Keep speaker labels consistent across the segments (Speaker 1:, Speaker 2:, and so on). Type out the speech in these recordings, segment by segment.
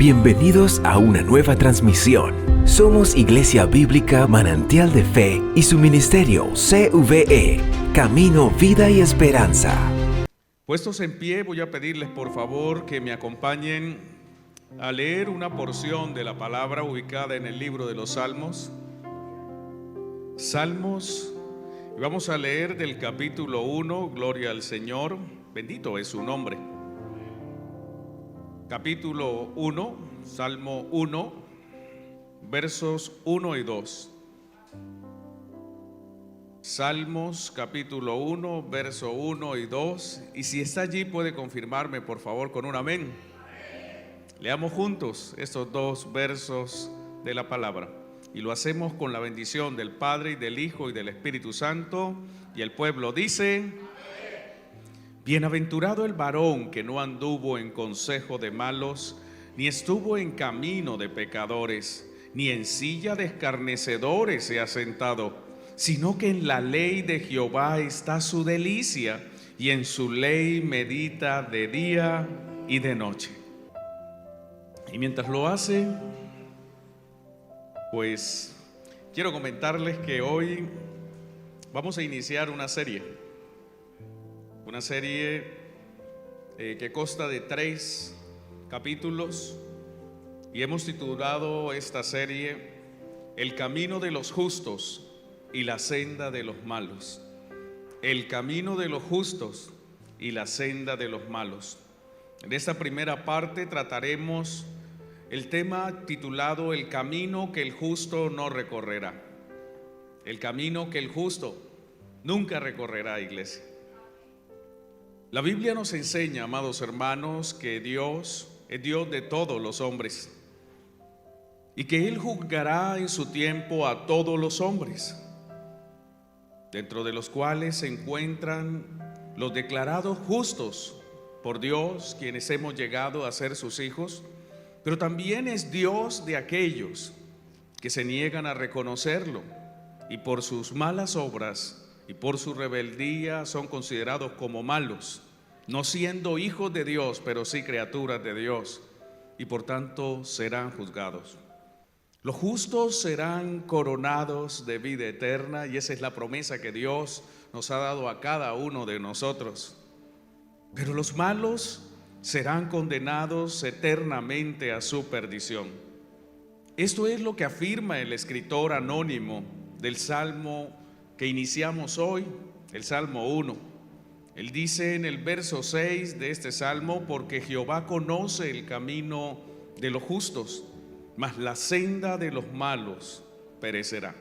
Speaker 1: Bienvenidos a una nueva transmisión. Somos Iglesia Bíblica Manantial de Fe y su ministerio CVE, Camino, Vida y Esperanza.
Speaker 2: Puestos en pie, voy a pedirles por favor que me acompañen a leer una porción de la palabra ubicada en el libro de los Salmos. Salmos, y vamos a leer del capítulo 1, Gloria al Señor, bendito es su nombre. Capítulo 1, Salmo 1, versos 1 y 2. Salmos capítulo 1, verso 1 y 2. Y si está allí puede confirmarme por favor con un amén. Leamos juntos estos dos versos de la palabra. Y lo hacemos con la bendición del Padre y del Hijo y del Espíritu Santo. Y el pueblo dice: Bienaventurado el varón que no anduvo en consejo de malos, ni estuvo en camino de pecadores, ni en silla de escarnecedores se ha sentado, sino que en la ley de Jehová está su delicia, y en su ley medita de día y de noche. Y mientras lo hace, pues quiero comentarles que hoy vamos a iniciar una serie que consta de 3 capítulos, y hemos titulado esta serie El camino de los justos y la senda de los malos. El camino de los justos y la senda de los malos. En esta primera parte trataremos el tema titulado El camino que el justo no recorrerá. El camino que el justo nunca recorrerá, iglesia. La Biblia nos enseña, amados hermanos, que Dios es Dios de todos los hombres y que Él juzgará en su tiempo a todos los hombres, dentro de los cuales se encuentran los declarados justos por Dios, quienes hemos llegado a ser sus hijos, pero también es Dios de aquellos que se niegan a reconocerlo y por sus malas obras y por su rebeldía son considerados como malos, no siendo hijos de Dios, pero sí criaturas de Dios, y por tanto serán juzgados. Los justos serán coronados de vida eterna, y esa es la promesa que Dios nos ha dado a cada uno de nosotros. Pero los malos serán condenados eternamente a su perdición. Esto es lo que afirma el escritor anónimo del Salmo que iniciamos hoy, el Salmo 1. Él dice en el verso 6 de este Salmo: porque Jehová conoce el camino de los justos, mas la senda de los malos perecerá.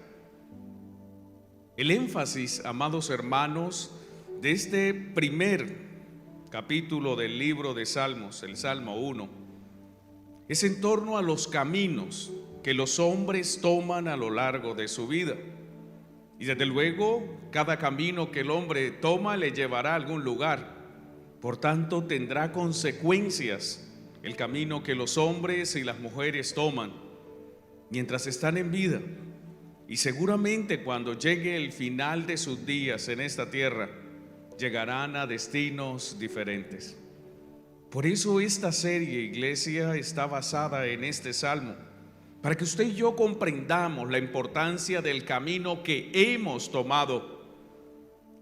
Speaker 2: El énfasis, amados hermanos, de este primer capítulo del libro de Salmos, el Salmo 1, es en torno a los caminos que los hombres toman a lo largo de su vida. Y desde luego, cada camino que el hombre toma le llevará a algún lugar. Por tanto, tendrá consecuencias el camino que los hombres y las mujeres toman mientras están en vida. Y seguramente cuando llegue el final de sus días en esta tierra, llegarán a destinos diferentes. Por eso esta serie, iglesia, está basada en este salmo, para que usted y yo comprendamos la importancia del camino que hemos tomado,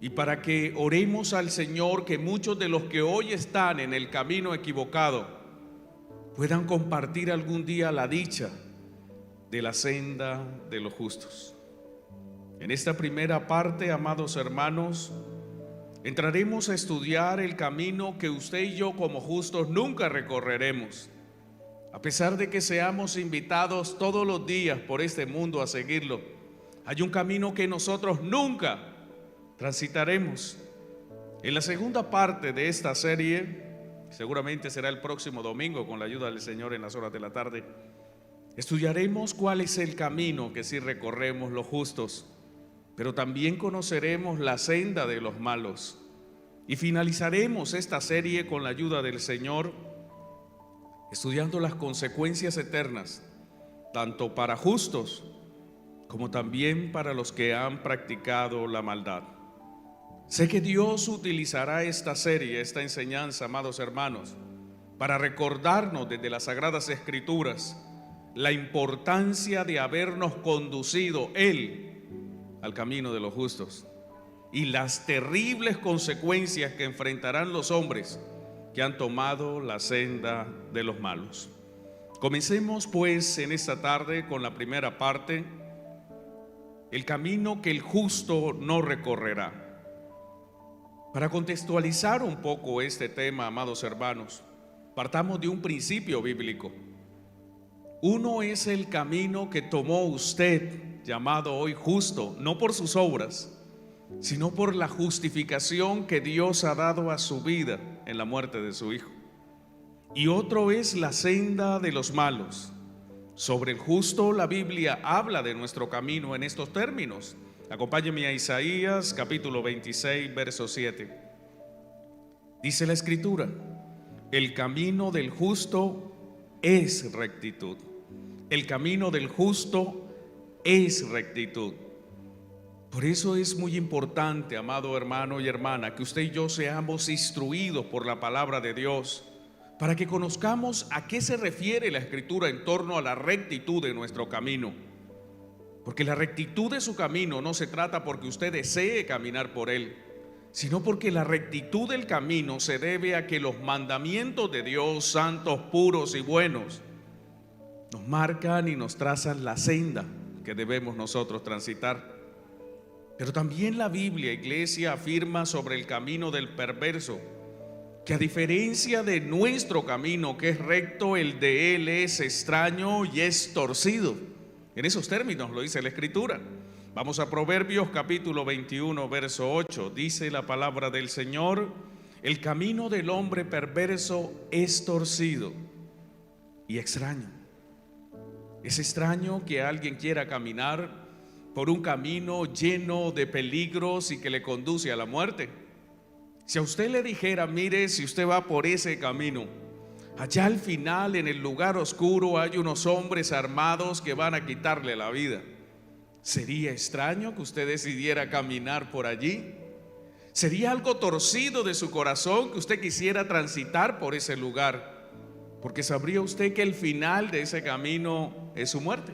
Speaker 2: y para que oremos al Señor que muchos de los que hoy están en el camino equivocado puedan compartir algún día la dicha de la senda de los justos. En esta primera parte, amados hermanos, entraremos a estudiar el camino que usted y yo como justos nunca recorreremos. A pesar de que seamos invitados todos los días por este mundo a seguirlo, hay un camino que nosotros nunca transitaremos. En la segunda parte de esta serie, seguramente será el próximo domingo con la ayuda del Señor en las horas de la tarde, estudiaremos cuál es el camino que sí recorremos los justos, pero también conoceremos la senda de los malos. Y finalizaremos esta serie con la ayuda del Señor, estudiando las consecuencias eternas, tanto para justos como también para los que han practicado la maldad. Sé que Dios utilizará esta serie, esta enseñanza, amados hermanos, para recordarnos desde las Sagradas Escrituras la importancia de habernos conducido Él al camino de los justos y las terribles consecuencias que enfrentarán los hombres que han tomado la senda de los malos. Comencemos pues en esta tarde con la primera parte, el camino que el justo no recorrerá. Para contextualizar un poco este tema, amados hermanos, partamos de un principio bíblico. Uno es el camino que tomó usted, llamado hoy justo, no por sus obras, sino por la justificación que Dios ha dado a su vida en la muerte de su Hijo. Y otro es la senda de los malos. Sobre el justo, la Biblia habla de nuestro camino en estos términos. Acompáñenme a Isaías capítulo 26, verso 7. Dice la Escritura: el camino del justo es rectitud. El camino del justo es rectitud. Por eso es muy importante, amado hermano y hermana, que usted y yo seamos instruidos por la palabra de Dios, para que conozcamos a qué se refiere la Escritura en torno a la rectitud de nuestro camino. Porque la rectitud de su camino no se trata porque usted desee caminar por él, sino porque la rectitud del camino se debe a que los mandamientos de Dios, santos, puros y buenos, nos marcan y nos trazan la senda que debemos nosotros transitar. Pero también la Biblia, iglesia, afirma sobre el camino del perverso, que a diferencia de nuestro camino, que es recto, el de él es extraño y es torcido. En esos términos lo dice la Escritura. Vamos a Proverbios capítulo 21, verso 8. Dice la palabra del Señor: el camino del hombre perverso es torcido y extraño. Es extraño que alguien quiera caminar por un camino lleno de peligros y que le conduce a la muerte. Si a usted le dijera: mire, si usted va por ese camino, allá al final, en el lugar oscuro, hay unos hombres armados que van a quitarle la vida, ¿sería extraño que usted decidiera caminar por allí? ¿Sería algo torcido de su corazón que usted quisiera transitar por ese lugar? Porque sabría usted que el final de ese camino es su muerte.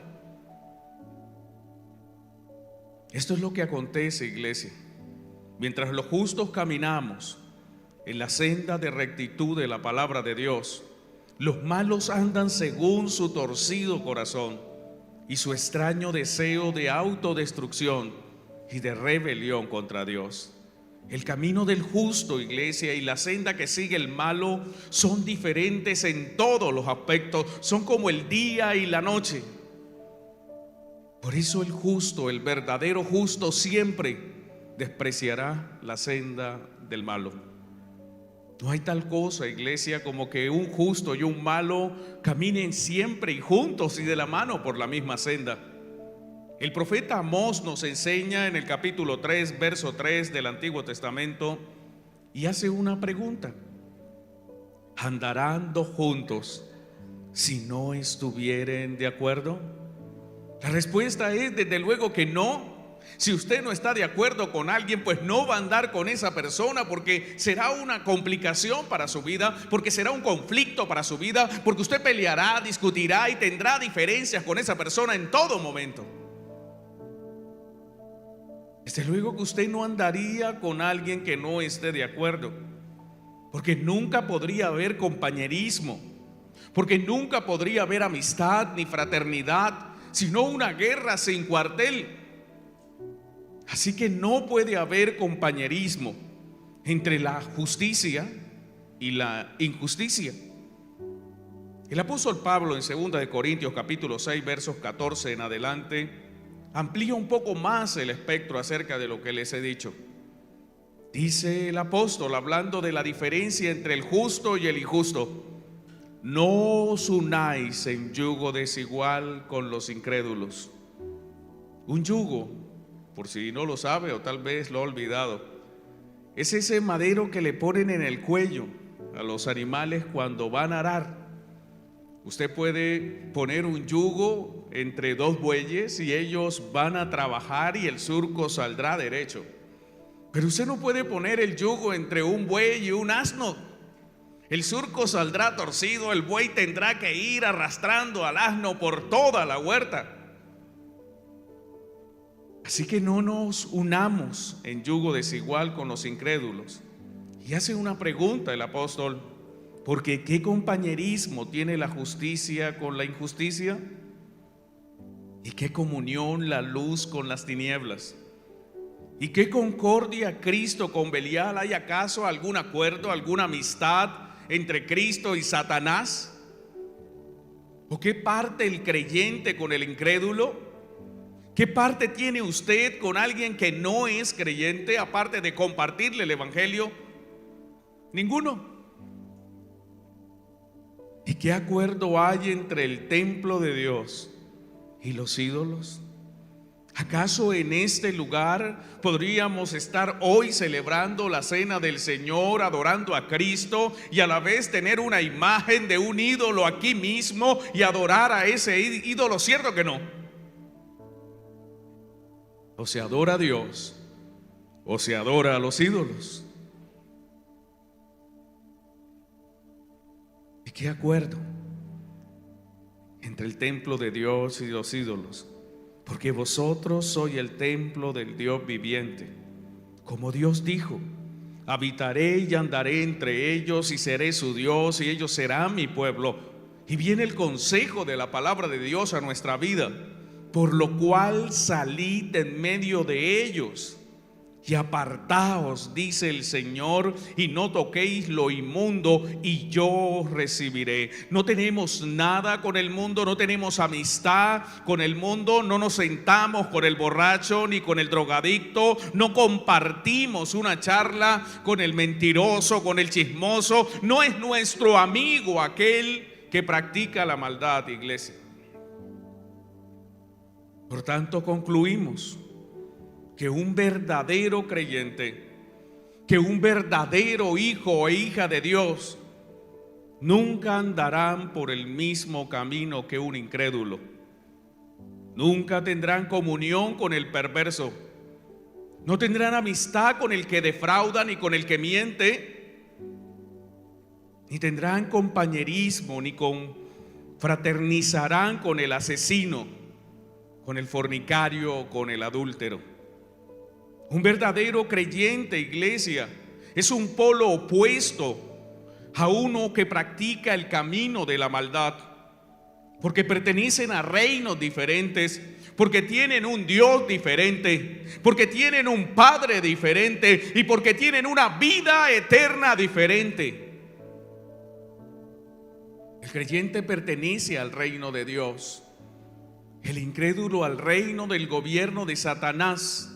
Speaker 2: Esto es lo que acontece, iglesia. Mientras los justos caminamos en la senda de rectitud de la palabra de Dios, los malos andan según su torcido corazón y su extraño deseo de autodestrucción y de rebelión contra Dios. El camino del justo, iglesia, y la senda que sigue el malo son diferentes en todos los aspectos, son como el día y la noche. Por eso el justo, el verdadero justo, siempre despreciará la senda del malo. No hay tal cosa, iglesia, como que un justo y un malo caminen siempre y juntos y de la mano por la misma senda. El profeta Amós nos enseña en el capítulo 3, verso 3 del Antiguo Testamento, y hace una pregunta: ¿andarán dos juntos si no estuvieren de acuerdo? La respuesta es desde luego que no. Si usted no está de acuerdo con alguien, pues no va a andar con esa persona, porque será una complicación para su vida, porque será un conflicto para su vida, porque usted peleará, discutirá y tendrá diferencias con esa persona en todo momento. Desde luego que usted no andaría con alguien que no esté de acuerdo, porque nunca podría haber compañerismo, porque nunca podría haber amistad ni fraternidad, sino una guerra sin cuartel. Así que no puede haber compañerismo entre la justicia y la injusticia. El apóstol Pablo en 2 de Corintios capítulo 6 versos 14 en adelante amplía un poco más el espectro acerca de lo que les he dicho. Dice el apóstol, hablando de la diferencia entre el justo y el injusto: no os unáis en yugo desigual con los incrédulos. Un yugo, por si no lo sabe o tal vez lo ha olvidado, es ese madero que le ponen en el cuello a los animales cuando van a arar. Usted puede poner un yugo entre dos bueyes y ellos van a trabajar y el surco saldrá derecho. Pero usted no puede poner el yugo entre un buey y un asno, El surco saldrá torcido, el buey tendrá que ir arrastrando al asno por toda la huerta. Así que no nos unamos en yugo desigual con los incrédulos. Y hace una pregunta el apóstol: porque ¿qué compañerismo tiene la justicia con la injusticia? ¿Y qué comunión la luz con las tinieblas? ¿Y qué concordia Cristo con Belial? ¿Hay acaso algún acuerdo, alguna amistad entre Cristo y Satanás? ¿O qué parte el creyente con el incrédulo? ¿Qué parte tiene usted con alguien que no es creyente, aparte de compartirle el evangelio? Ninguno. ¿Y qué acuerdo hay entre el templo de Dios y los ídolos? ¿Acaso en este lugar podríamos estar hoy celebrando la cena del Señor, adorando a Cristo, y a la vez tener una imagen de un ídolo aquí mismo y adorar a ese ídolo? ¿Cierto que no? O se adora a Dios o se adora a los ídolos. ¿Y qué acuerdo entre el templo de Dios y los ídolos? Porque vosotros sois el templo del Dios viviente. Como Dios dijo: habitaré y andaré entre ellos y seré su Dios y ellos serán mi pueblo. Y viene el consejo de la palabra de Dios a nuestra vida: por lo cual salid en medio de ellos y apartaos, dice el Señor, y no toquéis lo inmundo, y yo os recibiré. No tenemos nada con el mundo, no tenemos amistad con el mundo, no nos sentamos con el borracho ni con el drogadicto, no compartimos una charla con el mentiroso, con el chismoso. No es nuestro amigo aquel que practica la maldad, iglesia. Por tanto, concluimos que un verdadero creyente, que un verdadero hijo o hija de Dios, nunca andarán por el mismo camino que un incrédulo. Nunca tendrán comunión con el perverso. No tendrán amistad con el que defrauda ni con el que miente. Ni tendrán compañerismo, ni fraternizarán con el asesino, con el fornicario o con el adúltero. Un verdadero creyente, iglesia, es un polo opuesto a uno que practica el camino de la maldad, porque pertenecen a reinos diferentes, porque tienen un Dios diferente, porque tienen un Padre diferente y porque tienen una vida eterna diferente. El creyente pertenece al reino de Dios, el incrédulo al reino del gobierno de Satanás.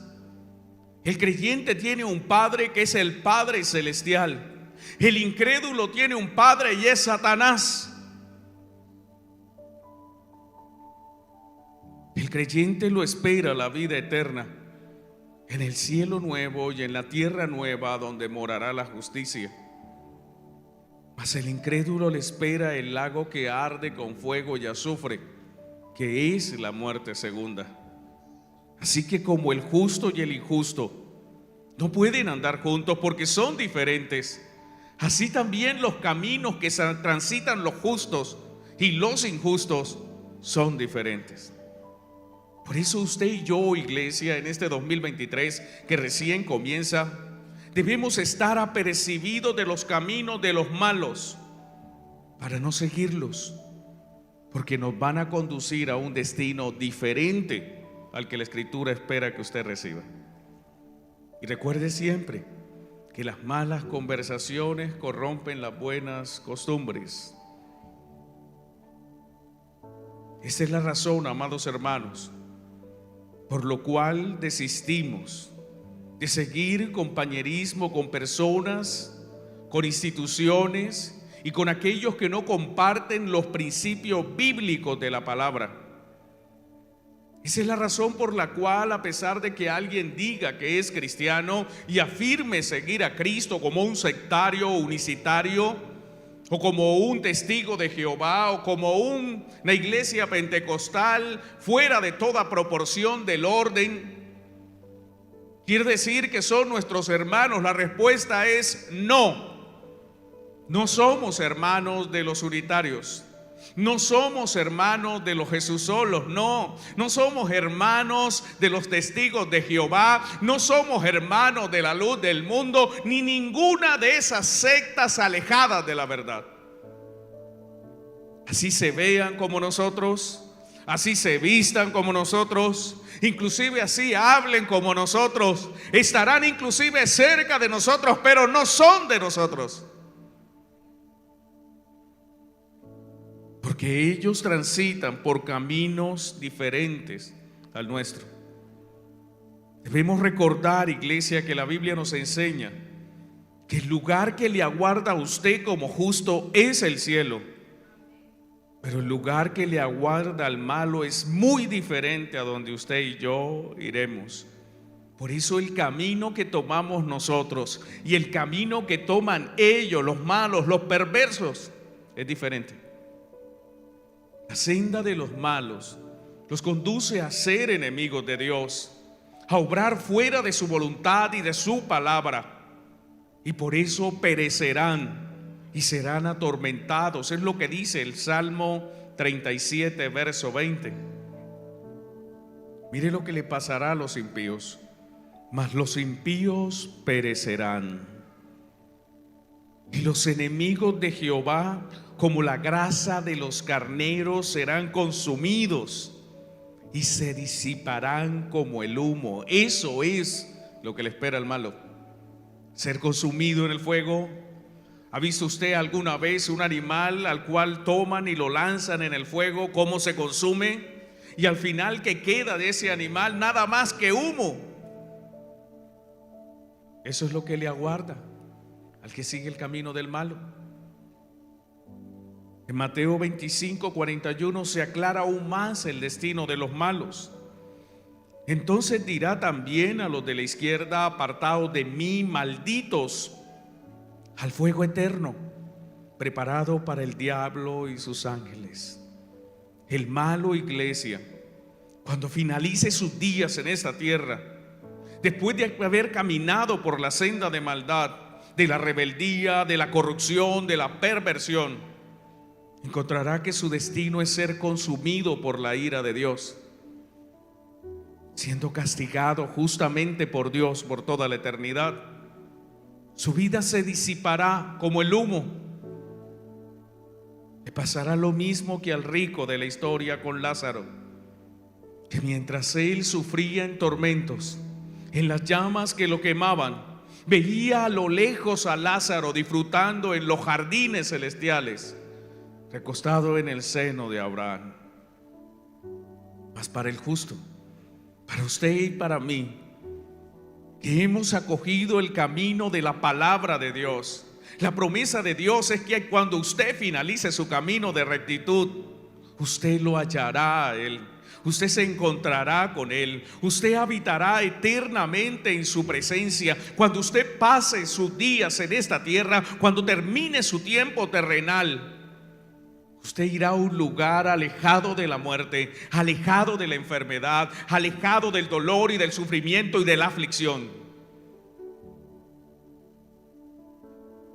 Speaker 2: El creyente tiene un Padre que es el Padre celestial. El incrédulo tiene un padre y es Satanás. El creyente lo espera la vida eterna en el cielo nuevo y en la tierra nueva donde morará la justicia. Mas el incrédulo le espera el lago que arde con fuego y azufre, que es la muerte segunda. Así que como el justo y el injusto no pueden andar juntos porque son diferentes, así también los caminos que transitan los justos y los injustos son diferentes. Por eso usted y yo, iglesia, en este 2023 que recién comienza, debemos estar apercibidos de los caminos de los malos para no seguirlos, porque nos van a conducir a un destino diferente al que la Escritura espera que usted reciba. Y recuerde siempre que las malas conversaciones corrompen las buenas costumbres. Esa es la razón, amados hermanos, por lo cual desistimos de seguir compañerismo con personas, con instituciones y con aquellos que no comparten los principios bíblicos de la palabra. Esa es la razón por la cual, a pesar de que alguien diga que es cristiano y afirme seguir a Cristo como un sectario unicitario, o como un testigo de Jehová, o como una iglesia pentecostal fuera de toda proporción del orden, quiere decir que son nuestros hermanos. La respuesta es no. No somos hermanos de los unitarios. No somos hermanos de los Jesús solos, no somos hermanos de los testigos de Jehová, no somos hermanos de la luz del mundo, ni ninguna de esas sectas alejadas de la verdad. Así se vean como nosotros, así se vistan como nosotros, inclusive así hablen como nosotros, estarán inclusive cerca de nosotros, pero no son de nosotros. Porque ellos transitan por caminos diferentes al nuestro. Debemos recordar, iglesia, que la Biblia nos enseña que el lugar que le aguarda a usted como justo es el cielo, pero el lugar que le aguarda al malo es muy diferente a donde usted y yo iremos. Por eso el camino que tomamos nosotros y el camino que toman ellos, los malos, los perversos, es diferente. La senda de los malos los conduce a ser enemigos de Dios, a obrar fuera de su voluntad y de su palabra, y por eso perecerán y serán atormentados. Es lo que dice el Salmo 37, verso 20. Mire lo que le pasará a los impíos, mas los impíos perecerán. Y los enemigos de Jehová, como la grasa de los carneros, serán consumidos y se disiparán como el humo. Eso es lo que le espera al malo, ser consumido en el fuego. ¿Ha visto usted alguna vez un animal al cual toman y lo lanzan en el fuego, cómo se consume? Y al final, ¿qué queda de ese animal? Nada más que humo. Eso es lo que le aguarda al que sigue el camino del malo. En Mateo 25, 41 se aclara aún más el destino de los malos. Entonces dirá también a los de la izquierda: apartados de mí, malditos, al fuego eterno, preparado para el diablo y sus ángeles. El malo, iglesia, cuando finalice sus días en esta tierra, después de haber caminado por la senda de maldad, de la rebeldía, de la corrupción, de la perversión, encontrará que su destino es ser consumido por la ira de Dios, siendo castigado justamente por Dios por toda la eternidad. Su vida se disipará como el humo. Le pasará lo mismo que al rico de la historia con Lázaro, que mientras él sufría en tormentos, en las llamas que lo quemaban, veía a lo lejos a Lázaro disfrutando en los jardines celestiales, recostado en el seno de Abraham. Mas para el justo, para usted y para mí, que hemos acogido el camino de la palabra de Dios, la promesa de Dios es que cuando usted finalice su camino de rectitud, usted lo hallará a Él, usted se encontrará con Él, usted habitará eternamente en su presencia. Cuando usted pase sus días en esta tierra, cuando termine su tiempo terrenal, usted irá a un lugar alejado de la muerte, alejado de la enfermedad, alejado del dolor y del sufrimiento y de la aflicción.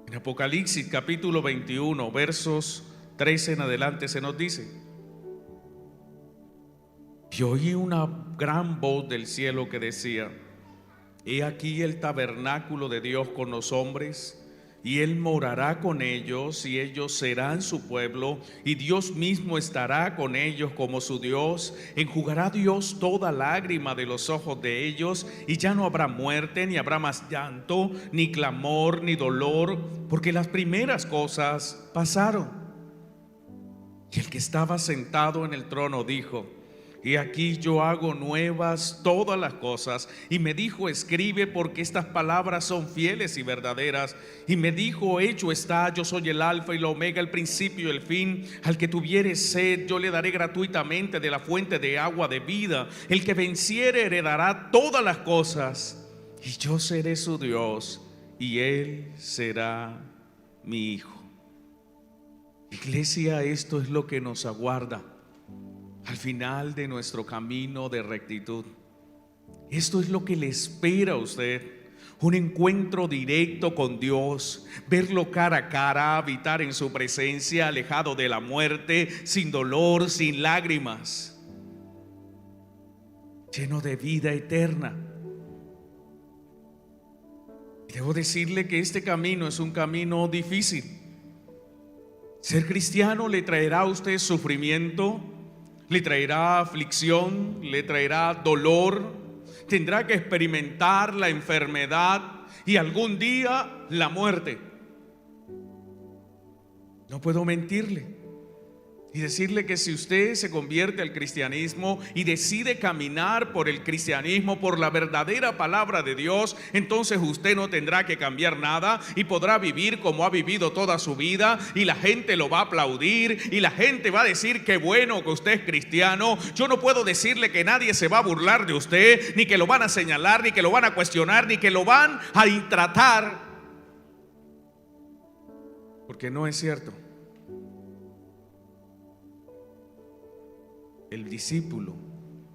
Speaker 2: En Apocalipsis capítulo 21, versos 13 en adelante se nos dice: y oí una gran voz del cielo que decía: he aquí el tabernáculo de Dios con los hombres, y Él morará con ellos, y ellos serán su pueblo, y Dios mismo estará con ellos como su Dios. Enjugará Dios toda lágrima de los ojos de ellos, y ya no habrá muerte, ni habrá más llanto, ni clamor, ni dolor, porque las primeras cosas pasaron. Y el que estaba sentado en el trono dijo: y aquí yo hago nuevas todas las cosas. Y me dijo: escribe, porque estas palabras son fieles y verdaderas. Y me dijo: hecho está, yo soy el alfa y la omega, el principio y el fin. Al que tuviere sed, yo le daré gratuitamente de la fuente de agua de vida. El que venciere heredará todas las cosas, y yo seré su Dios, y él será mi hijo. Iglesia, esto es lo que nos aguarda al final de nuestro camino de rectitud. Esto es lo que le espera a usted. un encuentro directo con Dios, verlo cara a cara, habitar en su presencia, alejado de la muerte, sin dolor, sin lágrimas, lleno de vida eterna. Debo decirle que este camino es un camino difícil. Ser cristiano le traerá a usted sufrimiento, le traerá aflicción, le traerá dolor, tendrá que experimentar la enfermedad y algún día la muerte. No puedo mentirle y decirle que si usted se convierte al cristianismo y decide caminar por el cristianismo, por la verdadera palabra de Dios, entonces usted no tendrá que cambiar nada y podrá vivir como ha vivido toda su vida, y la gente lo va a aplaudir y la gente va a decir qué bueno que usted es cristiano. Yo no puedo decirle que nadie se va a burlar de usted, ni que lo van a señalar, ni que lo van a cuestionar, ni que lo van a tratar, porque no es cierto. El discípulo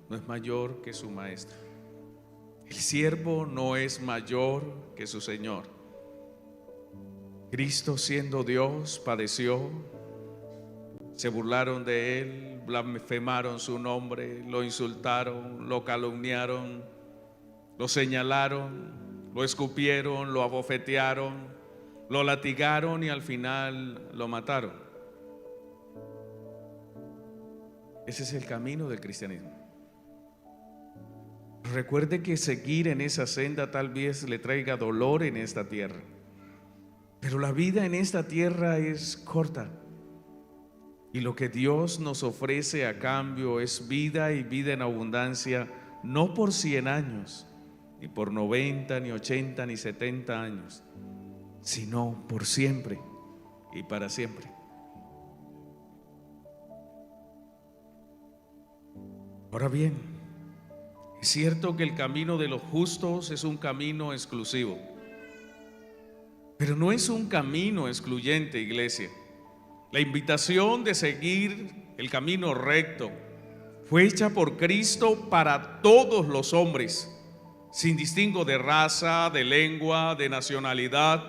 Speaker 2: no es mayor que su maestro. El siervo no es mayor que su Señor. Cristo, siendo Dios, padeció. Se burlaron de Él, blasfemaron su nombre, lo insultaron, lo calumniaron, lo señalaron, lo escupieron, lo abofetearon, lo latigaron y al final lo mataron. Ese es el camino del cristianismo. Recuerde que seguir en esa senda tal vez le traiga dolor en esta tierra, pero la vida en esta tierra es corta, y lo que Dios nos ofrece a cambio es vida, y vida en abundancia, no por 100 años, ni por 90, ni 80, ni 70 años, sino por siempre y para siempre. Ahora bien, es cierto que el camino de los justos es un camino exclusivo, pero no es un camino excluyente, iglesia. La invitación de seguir el camino recto fue hecha por Cristo para todos los hombres, sin distingo de raza, de lengua, de nacionalidad,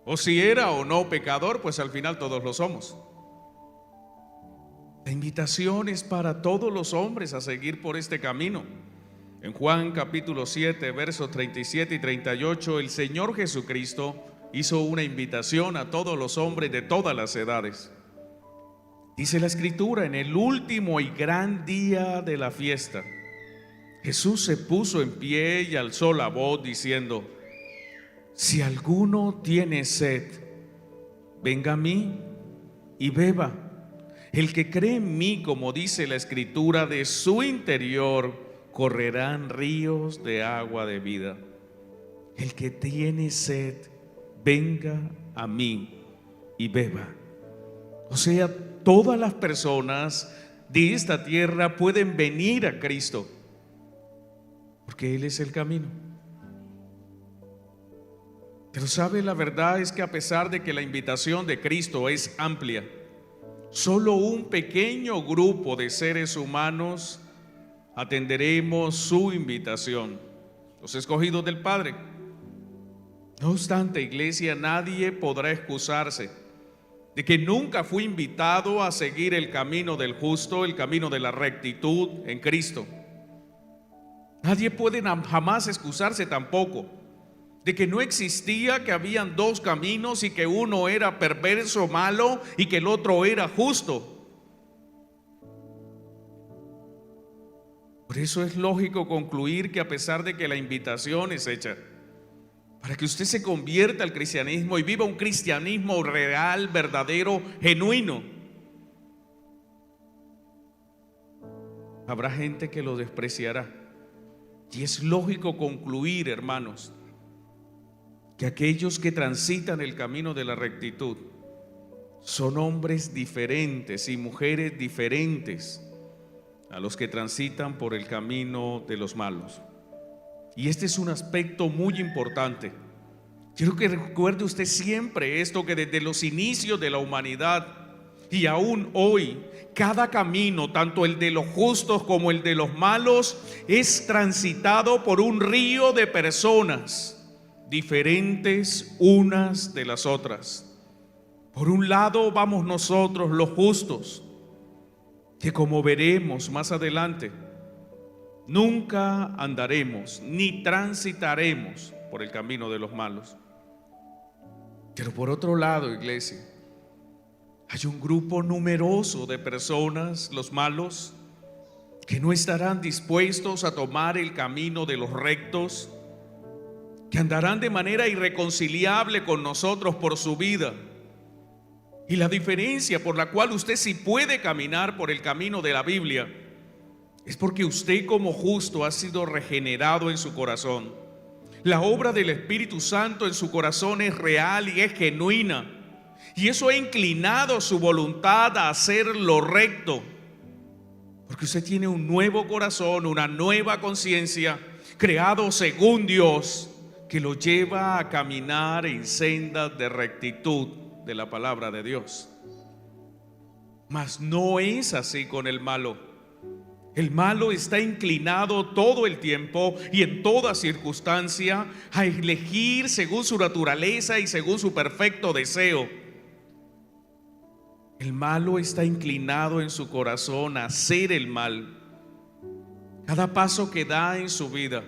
Speaker 2: o si era o no pecador, pues al final todos lo somos. La invitación es para todos los hombres a seguir por este camino. En Juan capítulo 7, versos 37 y 38, el Señor Jesucristo hizo una invitación a todos los hombres de todas las edades. Dice la Escritura: en el último y gran día de la fiesta, Jesús se puso en pie y alzó la voz diciendo: si alguno tiene sed, venga a mí y beba. El que cree en mí, como dice la Escritura, de su interior correrán ríos de agua de vida. El que tiene sed, venga a mí y beba. O sea, todas las personas de esta tierra pueden venir a Cristo, porque Él es el camino. Pero sabe, la verdad es que a pesar de que la invitación de Cristo es amplia, solo un pequeño grupo de seres humanos atenderemos su invitación, los escogidos del Padre. No obstante, iglesia, nadie podrá excusarse de que nunca fue invitado a seguir el camino del justo, el camino de la rectitud en Cristo. Nadie puede jamás excusarse tampoco de que no existía, que habían dos caminos y que uno era perverso, malo, y que el otro era justo. Por eso es lógico concluir que a pesar de que la invitación es hecha para que usted se convierta al cristianismo y viva un cristianismo real, verdadero, genuino, habrá gente que lo despreciará. Y es lógico concluir, hermanos, que aquellos que transitan el camino de la rectitud son hombres diferentes y mujeres diferentes a los que transitan por el camino de los malos. Y este es un aspecto muy importante. Quiero que recuerde usted siempre esto, que desde los inicios de la humanidad y aún hoy, cada camino, tanto el de los justos como el de los malos, es transitado por un río de personas diferentes unas de las otras. Por un lado vamos nosotros, los justos, que como veremos más adelante, nunca andaremos ni transitaremos por el camino de los malos. Pero por otro lado, iglesia, hay un grupo numeroso de personas, los malos, que no estarán dispuestos a tomar el camino de los rectos, que andarán de manera irreconciliable con nosotros por su vida. Y la diferencia por la cual usted sí puede caminar por el camino de la Biblia es porque usted como justo ha sido regenerado en su corazón. La obra del Espíritu Santo en su corazón es real y es genuina. Y eso ha inclinado su voluntad a hacer lo recto. Porque usted tiene un nuevo corazón, una nueva conciencia, creado según Dios, que lo lleva a caminar en sendas de rectitud de la palabra de Dios. Mas no es así con el malo. El malo está inclinado todo el tiempo y en toda circunstancia a elegir según su naturaleza y según su perfecto deseo. El malo está inclinado en su corazón a hacer el mal. Cada paso que da en su vida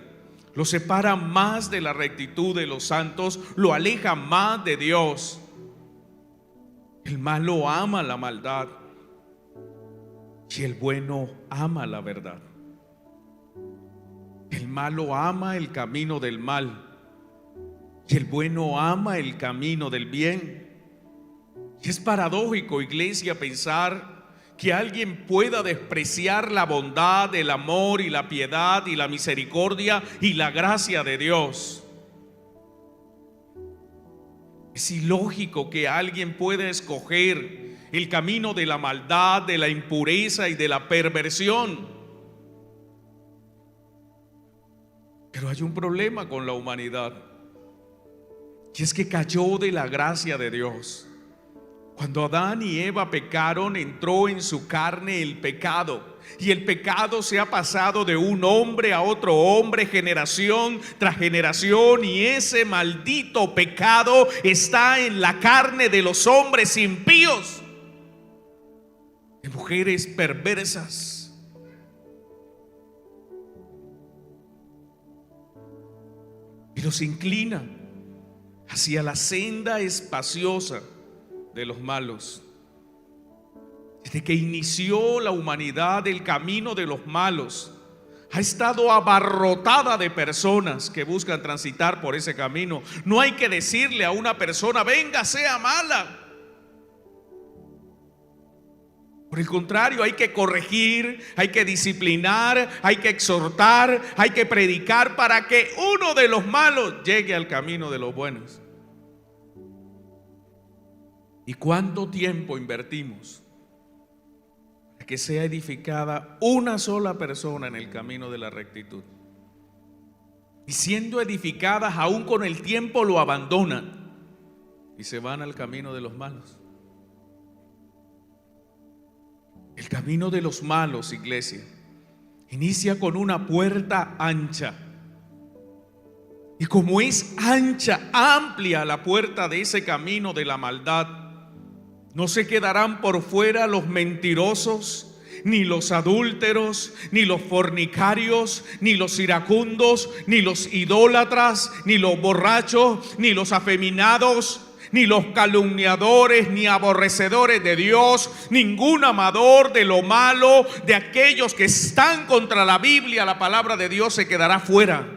Speaker 2: lo separa más de la rectitud de los santos, lo aleja más de Dios. El malo ama la maldad y el bueno ama la verdad. El malo ama el camino del mal y el bueno ama el camino del bien. Y es paradójico, iglesia, pensar que alguien pueda despreciar la bondad, el amor y la piedad y la misericordia y la gracia de Dios. Es ilógico que alguien pueda escoger el camino de la maldad, de la impureza y de la perversión. Pero hay un problema con la humanidad, y es que cayó de la gracia de Dios. Cuando Adán y Eva pecaron, entró en su carne el pecado. Y el pecado se ha pasado de un hombre a otro hombre, generación tras generación. Y ese maldito pecado está en la carne de los hombres impíos, de mujeres perversas. Y los inclina hacia la senda espaciosa de los malos. Desde que inició la humanidad, el camino de los malos ha estado abarrotada de personas que buscan transitar por ese camino. No hay que decirle a una persona: venga, sea mala. Por el contrario, hay que corregir, hay que disciplinar, hay que exhortar, hay que predicar para que uno de los malos llegue al camino de los buenos. ¿Y cuánto tiempo invertimos para que sea edificada una sola persona en el camino de la rectitud? Y siendo edificadas, aún con el tiempo lo abandonan y se van al camino de los malos. El camino de los malos, iglesia, inicia con una puerta ancha. Y como es ancha, amplia la puerta de ese camino de la maldad, no se quedarán por fuera los mentirosos, ni los adúlteros, ni los fornicarios, ni los iracundos, ni los idólatras, ni los borrachos, ni los afeminados, ni los calumniadores, ni aborrecedores de Dios, ningún amador de lo malo, de aquellos que están contra la Biblia, la palabra de Dios, se quedará fuera.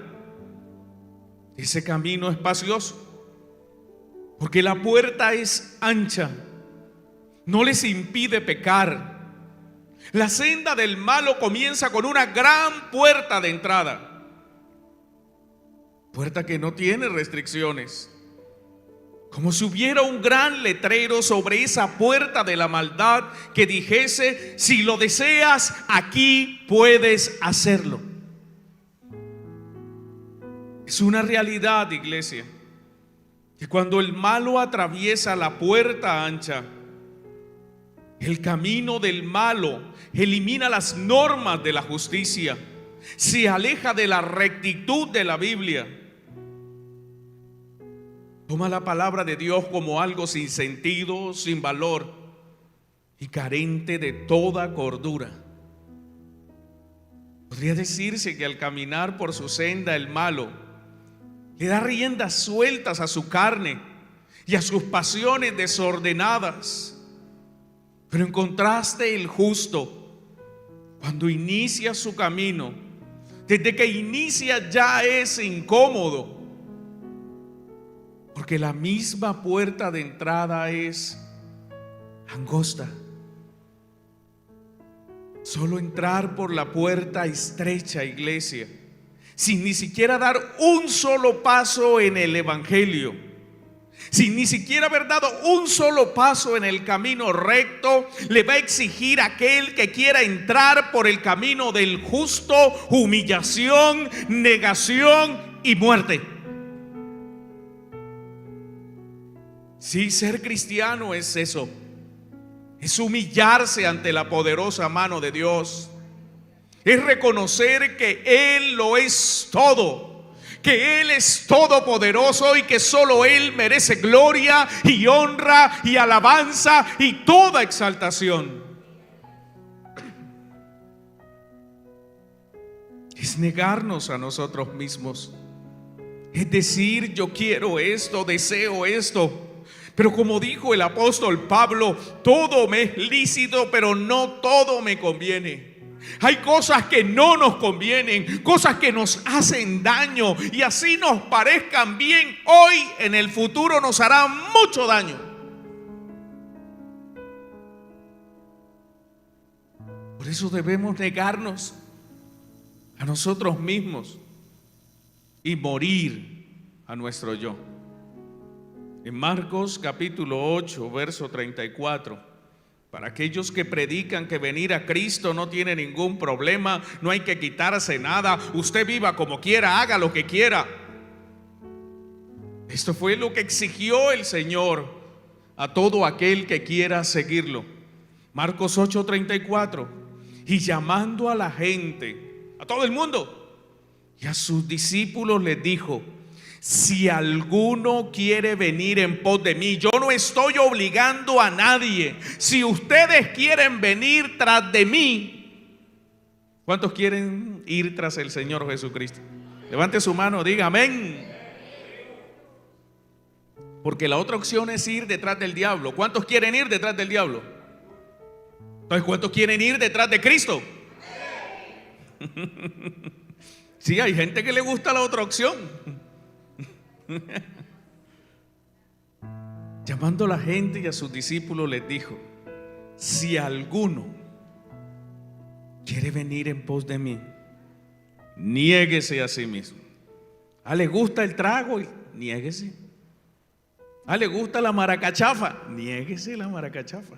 Speaker 2: Ese camino es espacioso, porque la puerta es ancha, no les impide pecar. La senda del malo comienza con una gran puerta de entrada, puerta que no tiene restricciones, como si hubiera un gran letrero sobre esa puerta de la maldad que dijese: si lo deseas, aquí puedes hacerlo. Es una realidad, iglesia, que cuando el malo atraviesa la puerta ancha, El camino del malo elimina las normas de la justicia, se aleja de la rectitud de la Biblia. Toma la palabra de Dios como algo sin sentido, sin valor y carente de toda cordura. Podría decirse que al caminar por su senda el malo le da riendas sueltas a su carne y a sus pasiones desordenadas. Pero en contraste, el justo, cuando inicia su camino, desde que inicia ya es incómodo, porque la misma puerta de entrada es angosta. Solo entrar por la puerta estrecha, iglesia, sin ni siquiera dar un solo paso en el evangelio, sin ni siquiera haber dado un solo paso en el camino recto, le va a exigir a aquel que quiera entrar por el camino del justo humillación, negación y muerte. Sí, ser cristiano es eso. Es humillarse ante la poderosa mano de Dios. Es reconocer que Él lo es todo, que Él es todopoderoso y que solo Él merece gloria y honra y alabanza y toda exaltación. Es negarnos a nosotros mismos. Es decir, yo quiero esto, deseo esto. Pero como dijo el apóstol Pablo, todo me es lícito, pero no todo me conviene. Hay cosas que no nos convienen, cosas que nos hacen daño, y así nos parezcan bien hoy, en el futuro nos harán mucho daño. Por eso debemos negarnos a nosotros mismos y morir a nuestro yo. En Marcos capítulo 8, verso 34, para aquellos que predican que venir a Cristo no tiene ningún problema, no hay que quitarse nada, usted viva como quiera, haga lo que quiera. Esto fue lo que exigió el Señor a todo aquel que quiera seguirlo. Marcos 8, 34, y llamando a la gente, a todo el mundo, y a sus discípulos les dijo: si alguno quiere venir en pos de mí, yo no estoy obligando a nadie. Si ustedes quieren venir tras de mí, ¿cuántos quieren ir tras el Señor Jesucristo? Levante su mano, diga amén. Porque la otra opción es ir detrás del diablo. ¿Cuántos quieren ir detrás del diablo? Entonces, ¿cuántos quieren ir detrás de Cristo? Sí, hay gente que le gusta la otra opción. Llamando a la gente y a sus discípulos les dijo: si alguno quiere venir en pos de mí, niéguese a sí mismo. ¿Le gusta el trago? Niéguese. ¿Le gusta la maracachafa? Niéguese la maracachafa.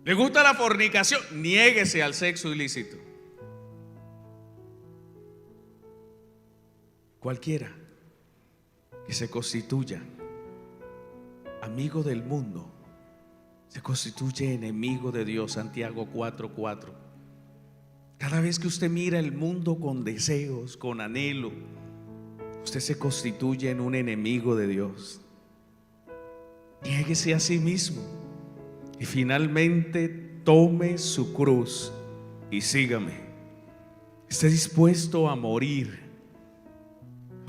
Speaker 2: ¿Le gusta la fornicación? Niéguese al sexo ilícito. Cualquiera que se constituya amigo del mundo se constituye enemigo de Dios. Santiago 4:4. Cada vez que usted mira el mundo con deseos, con anhelo, usted se constituye en un enemigo de Dios. Niéguese a sí mismo y finalmente tome su cruz y sígame. Esté dispuesto a morir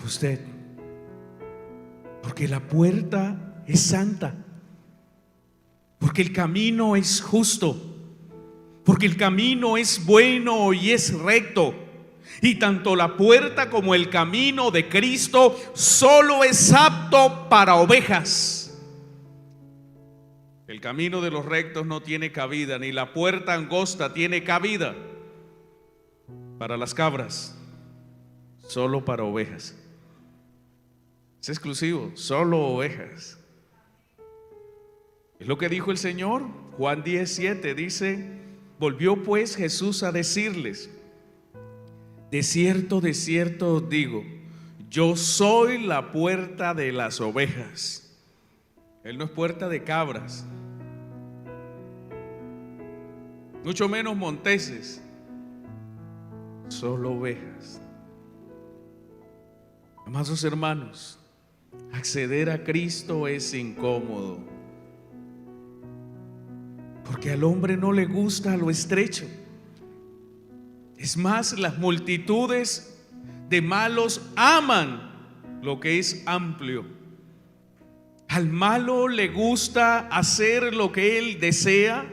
Speaker 2: usted, porque la puerta es santa, porque el camino es justo, porque el camino es bueno y es recto, y tanto la puerta como el camino de Cristo solo es apto para ovejas. El camino de los rectos no tiene cabida, ni la puerta angosta tiene cabida para las cabras, solo para ovejas. Es exclusivo, solo ovejas. Es lo que dijo el Señor. Juan 10:7 dice: volvió pues Jesús a decirles: de cierto os digo, yo soy la puerta de las ovejas. Él no es puerta de cabras, mucho menos monteses, solo ovejas. Amados hermanos, acceder a Cristo es incómodo, porque al hombre no le gusta lo estrecho. Es más, las multitudes de malos aman lo que es amplio. Al malo le gusta hacer lo que él desea.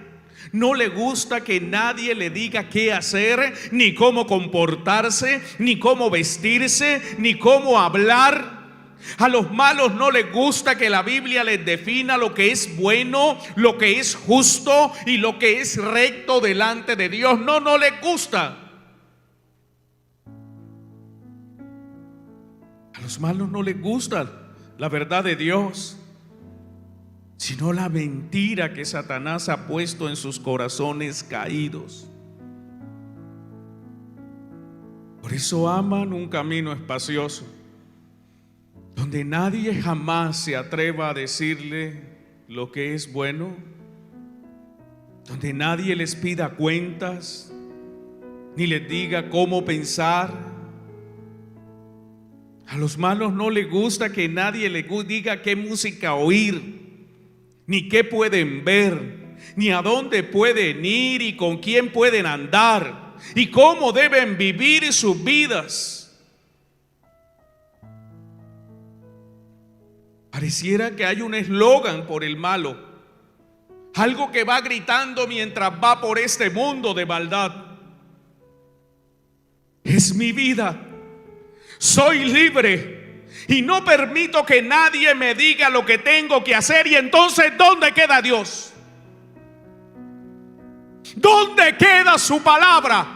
Speaker 2: No le gusta que nadie le diga qué hacer, ni cómo comportarse, ni cómo vestirse, ni cómo hablar. A los malos no les gusta que la Biblia les defina lo que es bueno, lo que es justo y lo que es recto delante de Dios. No les gusta. A los malos no les gusta la verdad de Dios, sino la mentira que Satanás ha puesto en sus corazones caídos. Por eso aman un camino espacioso, donde nadie jamás se atreva a decirle lo que es bueno, donde nadie les pida cuentas, ni les diga cómo pensar. A los malos no les gusta que nadie les diga qué música oír, ni qué pueden ver, ni a dónde pueden ir y con quién pueden andar, y cómo deben vivir sus vidas. Pareciera que hay un eslogan por el malo, algo que va gritando mientras va por este mundo de maldad: es mi vida, soy libre y no permito que nadie me diga lo que tengo que hacer. Y entonces, ¿dónde queda Dios? ¿Dónde queda su palabra?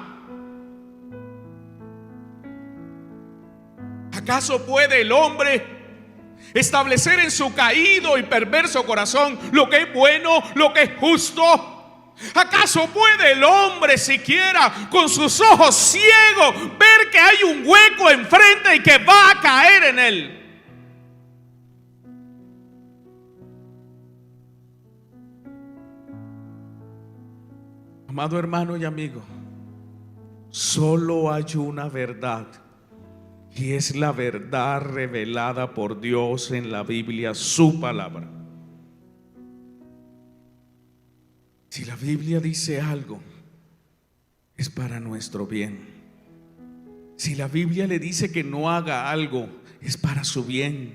Speaker 2: ¿Acaso puede el hombre establecer en su caído y perverso corazón lo que es bueno, lo que es justo? ¿Acaso puede el hombre siquiera con sus ojos ciegos ver que hay un hueco enfrente y que va a caer en él? Amado hermano y amigo, solo hay una verdad, y es la verdad revelada por Dios en la Biblia, su palabra. Si la Biblia dice algo, es para nuestro bien. Si la Biblia le dice que no haga algo, es para su bien.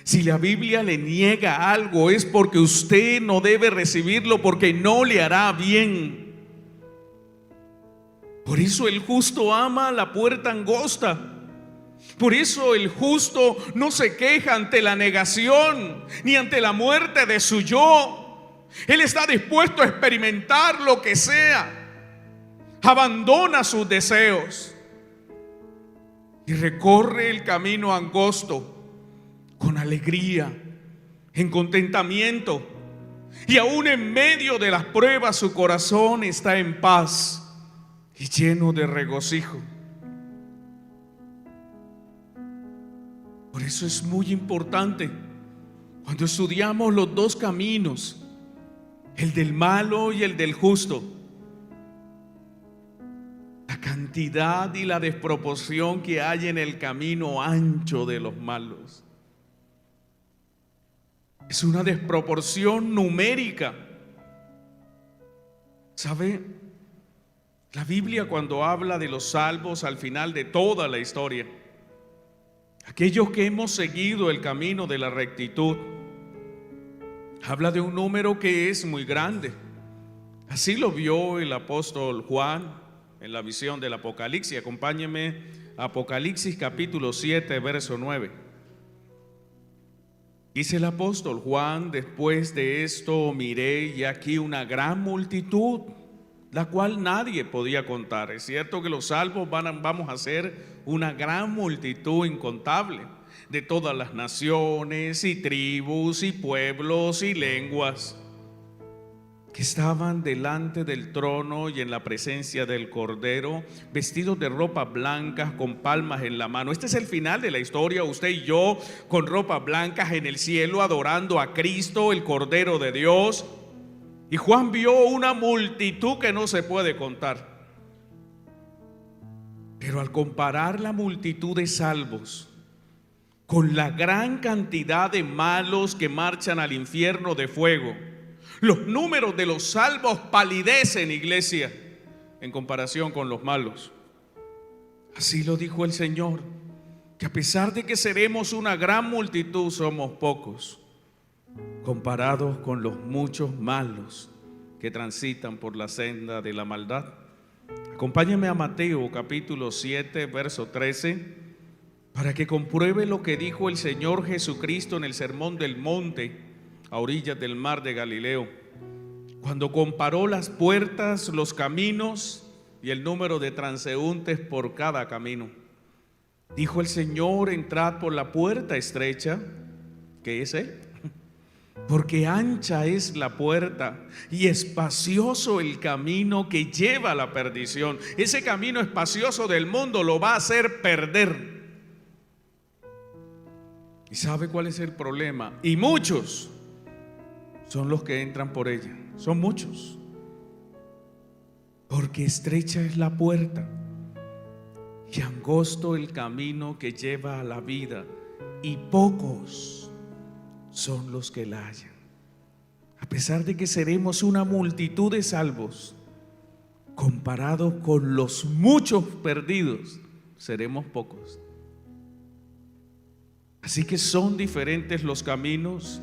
Speaker 2: Si la Biblia le niega algo, es porque usted no debe recibirlo, porque no le hará bien. Por eso el justo ama la puerta angosta. Por eso el justo no se queja ante la negación ni ante la muerte de su yo. Él está dispuesto a experimentar lo que sea. Abandona sus deseos y recorre el camino angosto con alegría, en contentamiento. Y aún en medio de las pruebas, su corazón está en paz y lleno de regocijo. Por eso es muy importante, cuando estudiamos los dos caminos, el del malo y el del justo, la cantidad y la desproporción que hay en el camino ancho de los malos. Es una desproporción numérica. ¿Sabe? La Biblia, cuando habla de los salvos al final de toda la historia, aquellos que hemos seguido el camino de la rectitud, habla de un número que es muy grande. Así lo vio el apóstol Juan en la visión del Apocalipsis. Acompáñeme a Apocalipsis capítulo 7, verso 9. Dice el apóstol Juan: después de esto miré y aquí una gran multitud, la cual nadie podía contar. Es cierto que los salvos vamos a ser una gran multitud incontable, de todas las naciones y tribus y pueblos y lenguas, que estaban delante del trono y en la presencia del Cordero, vestidos de ropas blancas con palmas en la mano. Este es el final de la historia, usted y yo con ropas blancas en el cielo adorando a Cristo, el Cordero de Dios. Y Juan vio una multitud que no se puede contar. Pero al comparar la multitud de salvos con la gran cantidad de malos que marchan al infierno de fuego, los números de los salvos palidecen, iglesia, en comparación con los malos. Así lo dijo el Señor, que a pesar de que seremos una gran multitud, somos pocos comparados con los muchos malos que transitan por la senda de la maldad. Acompáñame a Mateo capítulo 7, verso 13, para que compruebe lo que dijo el Señor Jesucristo en el Sermón del Monte, a orillas del mar de Galileo, cuando comparó las puertas, los caminos y el número de transeúntes por cada camino. Dijo el Señor: entrad por la puerta estrecha, que es Él, porque ancha es la puerta y espacioso el camino que lleva a la perdición. Ese camino espacioso del mundo lo va a hacer perder. ¿Y sabe cuál es el problema? Y muchos son los que entran por ella, son muchos, porque estrecha es la puerta y angosto el camino que lleva a la vida, y pocos son los que la hallan. A pesar de que seremos una multitud de salvos, comparados con los muchos perdidos, seremos pocos. Así que son diferentes los caminos,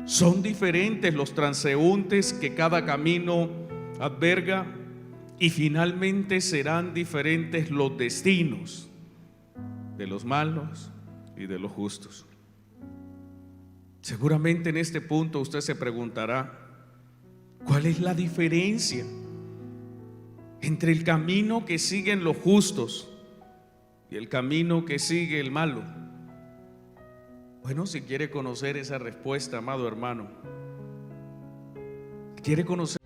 Speaker 2: son diferentes los transeúntes que cada camino alberga, y finalmente serán diferentes los destinos de los malos y de los justos. Seguramente en este punto usted se preguntará: ¿cuál es la diferencia entre el camino que siguen los justos y el camino que sigue el malo? Bueno, si quiere conocer esa respuesta, amado hermano, quiere conocer.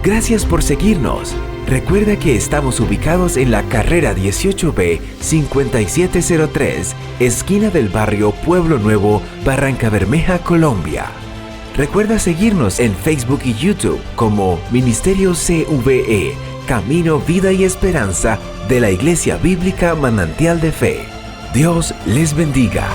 Speaker 1: Gracias por seguirnos. Recuerda que estamos ubicados en la carrera 18B 5703, esquina del barrio Pueblo Nuevo, Barrancabermeja, Colombia. Recuerda seguirnos en Facebook y YouTube como Ministerio CVE, Camino, Vida y Esperanza de la Iglesia Bíblica Manantial de Fe. Dios les bendiga.